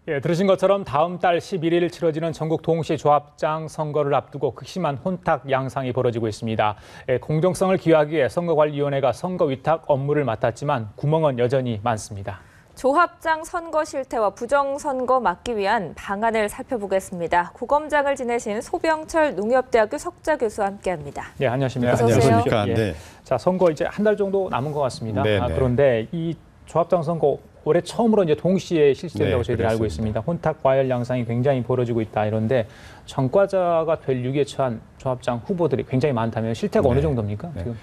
예, 들으신 것처럼 다음 달 11일 치러지는 전국 동시 조합장 선거를 앞두고 극심한 혼탁 양상이 벌어지고 있습니다. 예, 공정성을 기하기 위해 선거관리위원회가 선거 위탁 업무를 맡았지만 구멍은 여전히 많습니다. 조합장 선거 실태와 부정선거 막기 위한 방안을 살펴보겠습니다. 구검장을 지내신 소병철 농협대학교 석좌 교수와 함께합니다. 네, 안녕하십니까. 어서 오세요. 안녕하십니까. 예. 네. 자, 선거 이제 한 달 정도 남은 것 같습니다. 네, 네. 그런데 이 조합장 선거 올해 처음으로 이제 동시에 실시된다고 네, 저희들이 알고 그렇습니다. 있습니다. 혼탁 과열 양상이 굉장히 벌어지고 있다. 이런데 전과자가 될 위기에 처한 조합장 후보들이 굉장히 많다면 실태가 어느 정도입니까? 네. 지금?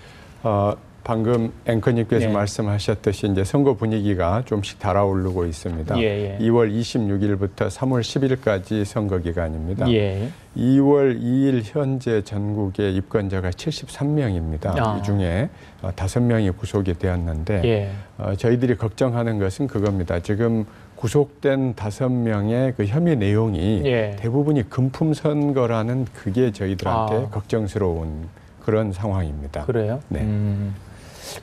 방금 앵커님께서 네. 말씀하셨듯이 이제 선거 분위기가 좀씩 달아오르고 있습니다. 예. 2월 26일부터 3월 10일까지 선거 기간입니다. 예. 2월 2일 현재 전국의 입건자가 73명입니다. 이 중에 5명이 구속이 되었는데 예. 저희들이 걱정하는 것은 그겁니다. 지금 구속된 5명의 그 혐의 내용이 예. 대부분이 금품 선거라는 그게 저희들한테 아. 걱정스러운 그런 상황입니다. 그래요? 네.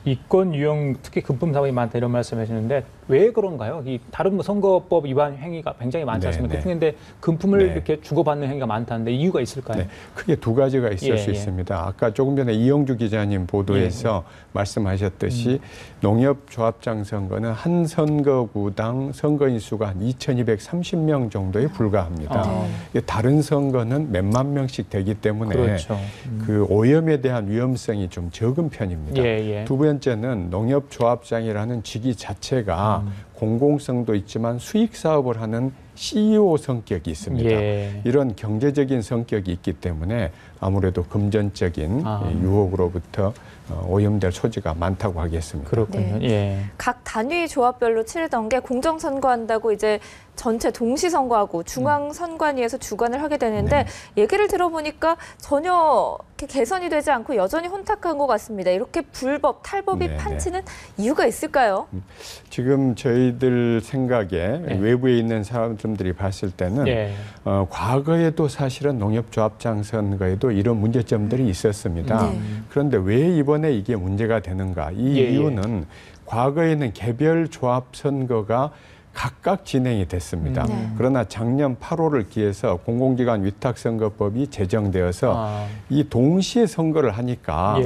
이권 유형 특히 금품 사업이 많다 이런 말씀하시는데 왜 그런가요? 이 다른 뭐 선거법 위반 행위가 굉장히 많지 않습니까? 네. 그런데 금품을 네. 이렇게 주고받는 행위가 많다는데 이유가 있을까요? 네, 크게 두 가지가 있을 수 있습니다. 아까 조금 전에 이영주 기자님 보도에서 말씀하셨듯이 농협조합장 선거는 한 선거구당 선거인 수가 한 2,230명 정도에 불과합니다. 다른 선거는 몇만 명씩 되기 때문에 그렇죠. 그 오염에 대한 위험성이 좀 적은 편입니다. 두 번째는 농협조합장이라는 직위 자체가 공공성도 있지만 수익 사업을 하는 CEO 성격이 있습니다. 이런 경제적인 성격이 있기 때문에 아무래도 금전적인 유혹으로부터 오염될 소지가 많다고 하겠습니다. 그렇군요. 네. 각 단위 조합별로 치르던 게 공정선거한다고 이제 전체 동시선거하고 중앙선관위에서 주관을 하게 되는데 얘기를 들어보니까 전혀 개선이 되지 않고 여전히 혼탁한 것 같습니다. 이렇게 불법, 탈법이 판치는 이유가 있을까요? 지금 저희들 생각에 외부에 있는 사람들이 봤을 때는 과거에도 사실은 농협조합장 선거에도 이런 문제점들이 있었습니다. 그런데 왜 이번에 이게 문제가 되는가? 이 이유는 과거에는 개별 조합 선거가 각각 진행이 됐습니다. 그러나 작년 8월을 기해서 공공기관 위탁선거법이 제정되어서 이 동시에 선거를 하니까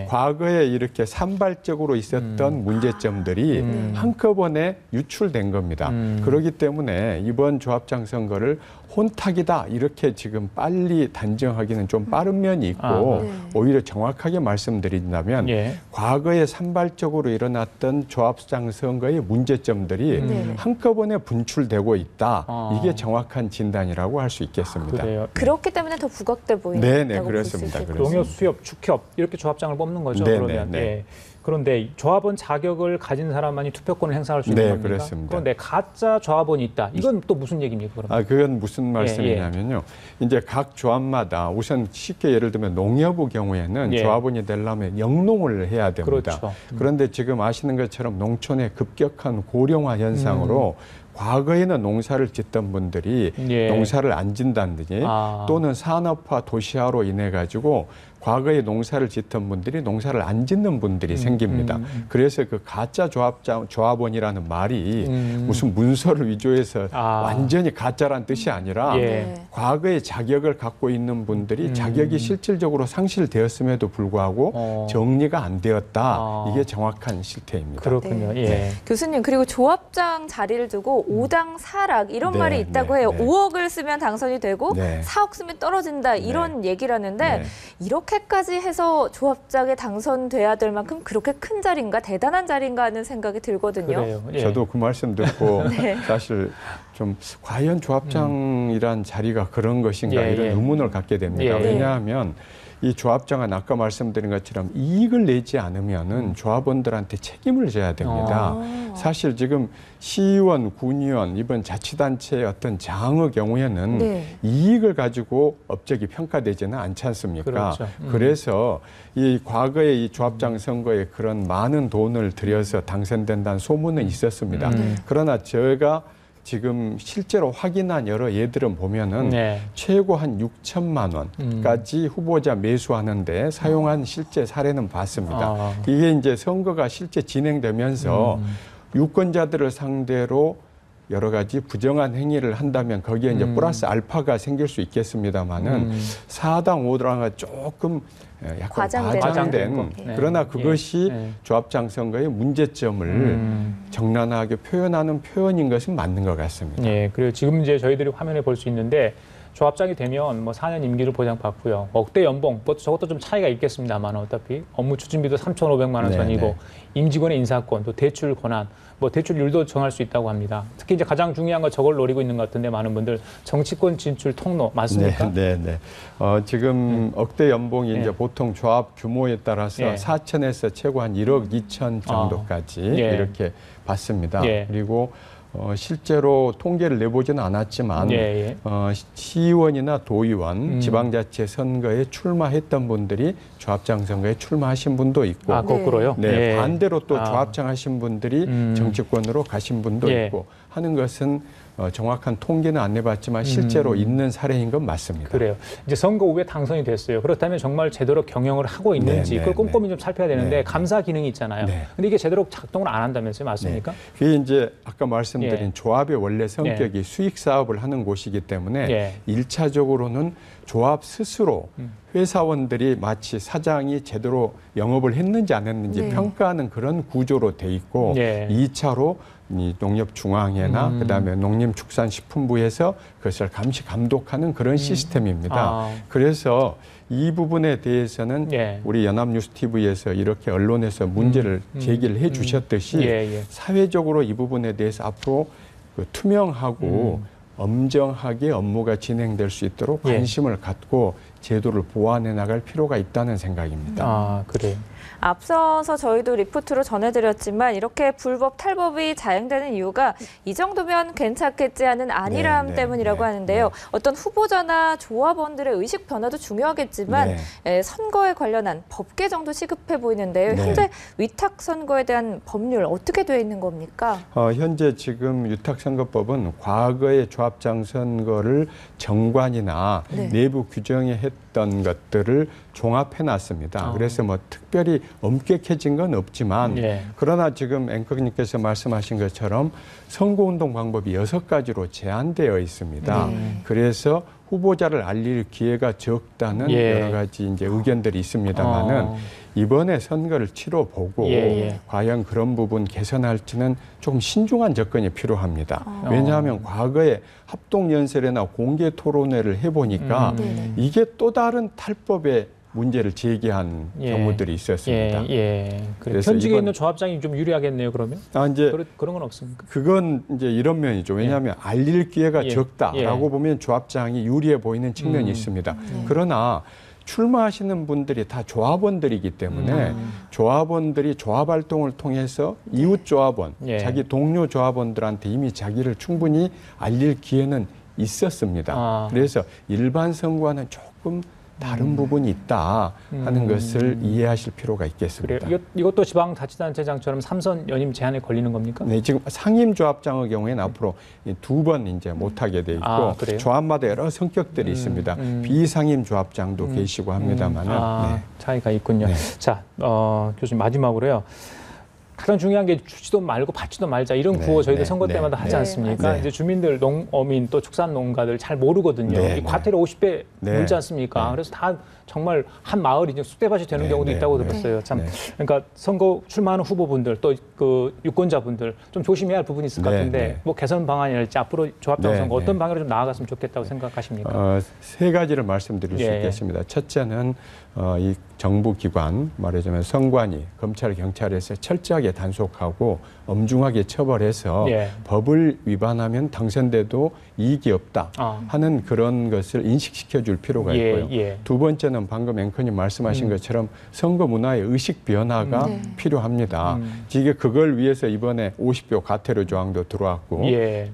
과거에 이렇게 산발적으로 있었던 문제점들이 한꺼번에 유출된 겁니다. 그렇기 때문에 이번 조합장 선거를 혼탁이다 이렇게 지금 빨리 단정하기는 좀 빠른 면이 있고 오히려 정확하게 말씀드린다면 과거에 산발적으로 일어났던 조합장 선거의 문제점들이 한꺼번에 분출되고 있다. 이게 정확한 진단이라고 할 수 있겠습니다. 그렇기 때문에 더 부각돼 보인다고 그렇습니다. 농협, 수협, 축협 이렇게 조합장을 뽑는 거죠. 그러면. 그런데 조합원 자격을 가진 사람만이 투표권을 행사할 수 있는 겁니까? 그렇습니다. 그런데 가짜 조합원이 있다. 이건 또 무슨 얘기입니까? 그러면? 그건 무슨 말씀이냐면요. 이제 각 조합마다 우선 쉽게 예를 들면 농협의 경우에는 조합원이 되려면 영농을 해야 됩니다. 그런데 지금 아시는 것처럼 농촌의 급격한 고령화 현상으로 과거에는 농사를 짓던 분들이 농사를 안 짓는다든지 또는 산업화 도시화로 인해 가지고 과거에 농사를 짓던 분들이 농사를 안 짓는 분들이 생깁니다. 그래서 그 가짜 조합원이라는 말이 무슨 문서를 위조해서 완전히 가짜란 뜻이 아니라 과거에 자격을 갖고 있는 분들이 자격이 실질적으로 상실되었음에도 불구하고 정리가 안 되었다. 이게 정확한 실태입니다. 그렇군요. 교수님, 그리고 조합장 자리를 두고 5당 4락 이런 말이 있다고 해요. 5억을 쓰면 당선이 되고 4억 쓰면 떨어진다 이런 얘기를 하는데 이렇게까지 해서 조합장에 당선돼야 될 만큼 그렇게 큰 자리인가 대단한 자리인가 하는 생각이 들거든요. 저도 그 말씀 듣고 사실 좀 과연 조합장이란 자리가 그런 것인가 이런 의문을 갖게 됩니다. 왜냐하면 이 조합장은 아까 말씀드린 것처럼 이익을 내지 않으면은 조합원들한테 책임을 져야 됩니다. 사실 지금 시의원, 군의원, 이번 자치단체의 어떤 장의 경우에는 이익을 가지고 업적이 평가되지는 않지 않습니까? 그래서 이 과거에 이 조합장 선거에 그런 많은 돈을 들여서 당선된다는 소문은 있었습니다. 그러나 제가 지금 실제로 확인한 여러 예들은 보면은 최고 한 6천만 원까지 후보자 매수하는데 사용한 실제 사례는 봤습니다. 이게 이제 선거가 실제 진행되면서 유권자들을 상대로 여러 가지 부정한 행위를 한다면 거기에 이제 플러스 알파가 생길 수 있겠습니다만은 4당 5당가 조금 약간 과장된 네. 그러나 그것이 조합장 선거의 문제점을 적나라하게 표현하는 표현인 것은 맞는 것 같습니다. 예, 그리고 지금 이제 저희들이 화면에 볼 수 있는데 조합장이 되면 뭐 4년 임기를 보장받고요. 억대 연봉, 뭐 저것도 좀 차이가 있겠습니다만 어차피 업무 추진비도 3,500만 원 선이고 임직원의 인사권, 또 대출 권한, 뭐 대출률도 정할 수 있다고 합니다. 특히 이제 가장 중요한 건 저걸 노리고 있는 것 같은데 많은 분들 정치권 진출 통로 맞습니까? 네. 지금 억대 연봉이 이제 보통 조합 규모에 따라서 4천에서 최고 한 1억 2천 정도까지 이렇게 받습니다. 그리고 실제로 통계를 내보지는 않았지만 시의원이나 도의원, 지방자치 선거에 출마했던 분들이 조합장 선거에 출마하신 분도 있고 거꾸로요? 네, 반대로 또 조합장 하신 분들이 정치권으로 가신 분도 있고 하는 것은 정확한 통계는 안 내봤지만 실제로 있는 사례인 건 맞습니다. 그래요. 이제 선거 후에 당선이 됐어요. 그렇다면 정말 제대로 경영을 하고 있는지 그걸 꼼꼼히 좀 살펴야 되는데 감사 기능이 있잖아요. 근데 이게 제대로 작동을 안 한다면서요, 맞습니까? 그게 이제 아까 말씀드린 조합의 원래 성격이 수익 사업을 하는 곳이기 때문에 1차적으로는 조합 스스로 회사원들이 마치 사장이 제대로 영업을 했는지 안 했는지 평가하는 그런 구조로 돼 있고 2차로 이 농협중앙회나 그다음에 농림축산식품부에서 그것을 감시 감독하는 그런 시스템입니다. 그래서 이 부분에 대해서는 우리 연합뉴스TV에서 이렇게 언론에서 문제를 제기를 해 주셨듯이 사회적으로 이 부분에 대해서 앞으로 그 투명하고 엄정하게 업무가 진행될 수 있도록 관심을 갖고 제도를 보완해 나갈 필요가 있다는 생각입니다. 그래요. 앞서서 저희도 리포트로 전해드렸지만 이렇게 불법 탈법이 자행되는 이유가 이 정도면 괜찮겠지 하는 안일함 때문이라고 하는데요. 어떤 후보자나 조합원들의 의식 변화도 중요하겠지만 선거에 관련한 법 개정도 시급해 보이는데요. 현재 위탁 선거에 대한 법률 어떻게 되어 있는 겁니까? 현재 지금 위탁선거법은 과거의 조합장 선거를 정관이나 내부 규정에 했던 것들을 종합해놨습니다. 그래서 뭐 특별히 엄격해진 건 없지만 그러나 지금 앵커님께서 말씀하신 것처럼 선거운동 방법이 6가지로 제한되어 있습니다. 그래서 후보자를 알릴 기회가 적다는 여러 가지 이제 의견들이 있습니다만은 이번에 선거를 치러보고 과연 그런 부분 개선할지는 조금 신중한 접근이 필요합니다. 왜냐하면 과거에 합동연설회나 공개 토론회를 해보니까 이게 또 다른 탈법의 문제를 제기한 경우들이 있었습니다. 그래서 현직에 있는 조합장이 좀 유리하겠네요, 그러면? 이제 그런 건 없습니까? 그건 이제 이런 면이죠. 왜냐하면 알릴 기회가 적다라고 보면 조합장이 유리해 보이는 측면이 있습니다. 그러나 출마하시는 분들이 다 조합원들이기 때문에 조합원들이 조합 활동을 통해서 이웃 조합원, 자기 동료 조합원들한테 이미 자기를 충분히 알릴 기회는 있었습니다. 그래서 일반 선거와는 조금 다른 부분이 있다 하는 것을 이해하실 필요가 있겠습니다. 그래요. 이것도 지방자치단체장처럼 3선 연임 제한에 걸리는 겁니까? 네, 지금 상임조합장의 경우에는 앞으로 2번 이제 못하게 돼 있고 조합마다 여러 성격들이 있습니다. 비상임조합장도 계시고 합니다만 차이가 있군요. 자, 교수님 마지막으로요. 가장 중요한 게 주지도 말고 받지도 말자 이런 구호 저희도 선거 때마다 하지 않습니까? 이제 주민들, 농어민 또 축산농가들 잘 모르거든요. 이 과태료 50배 물지 않습니까? 그래서 다 정말 한 마을이 이제 쑥대밭이 되는 경우도 있다고 들었어요. 참, 그러니까 선거 출마하는 후보분들 또 그 유권자분들 좀 조심해야 할 부분이 있을 것 같은데 뭐 개선 방안이랄지 앞으로 조합장 선거 어떤 방향으로 좀 나아갔으면 좋겠다고 생각하십니까? 3가지를 말씀드릴 수 있겠습니다. 첫째는 이 정부기관, 말하자면 선관위, 검찰, 경찰에서 철저하게 단속하고 엄중하게 처벌해서 법을 위반하면 당선돼도 이익이 없다 하는 그런 것을 인식시켜 줄 필요가 있고요. 두 번째는 방금 앵커님 말씀하신 것처럼 선거 문화의 의식 변화가 필요합니다. 이게 그걸 위해서 이번에 50표 과태료 조항도 들어왔고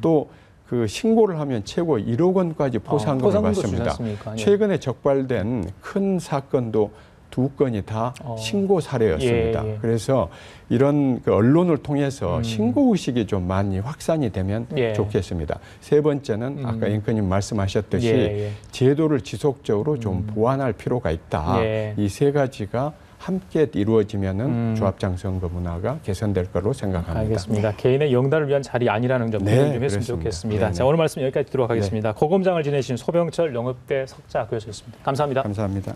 또 그 신고를 하면 최고 1억 원까지 포상금을 받습니다. 최근에 적발된 큰 사건도 2건이 다 신고 사례였습니다. 그래서 이런 그 언론을 통해서 신고 의식이 좀 많이 확산이 되면 좋겠습니다. 세 번째는 아까 앵커님 말씀하셨듯이 제도를 지속적으로 좀 보완할 필요가 있다. 이 3가지가 함께 이루어지면은 조합장 선거 문화가 개선될 거로 생각합니다. 알겠습니다. 개인의 영달을 위한 자리 아니라는 점 공유 좀 했으면 좋겠습니다. 자, 오늘 말씀 여기까지 듣도록 하겠습니다. 고검장을 지내신 소병철 영업대 석자 교수였습니다. 감사합니다. 감사합니다.